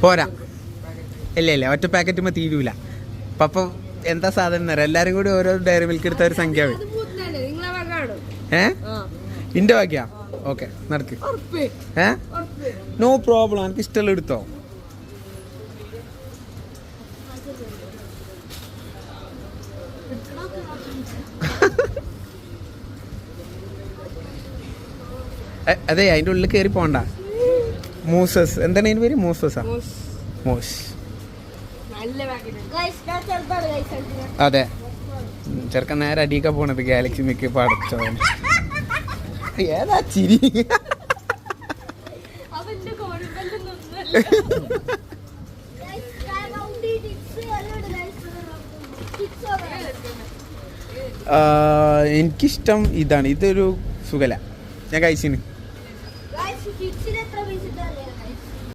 പോരാ. ഇല്ല ഒറ്റ പാക്കറ്റുമ്പോൾ തീരൂല. പപ്പ എന്താ സാധനം തരാം, എല്ലാരും കൂടി ഓരോ ഡയറി മിൽക്ക് എടുത്ത ഒരു സംഖ്യ ആവും. ഇന്റെ ബാക്കിയാ? ഓക്കെ നടക്ക്. നോ പ്രോബ്ലം, എനിക്ക് ഇഷ്ടമുള്ള എടുത്തോ. അതെ, അതിന്റെ ഉള്ളിൽ കയറി പോണ്ട. മൂസസ് എന്താണ് അതിന് പേര്? മൂസസാ? മൂസ്. അതെ, ചെറുക്കൻ നേരെ അടിയൊക്കെ പോണത് ഗാലക്സി മിക്ക് പടച്ചോ. ഏതാ ചിരി? എനിക്കിഷ്ടം ഇതാണ്. ഇതൊരു സുഖല, ഞാൻ കഴിച്ചിന്.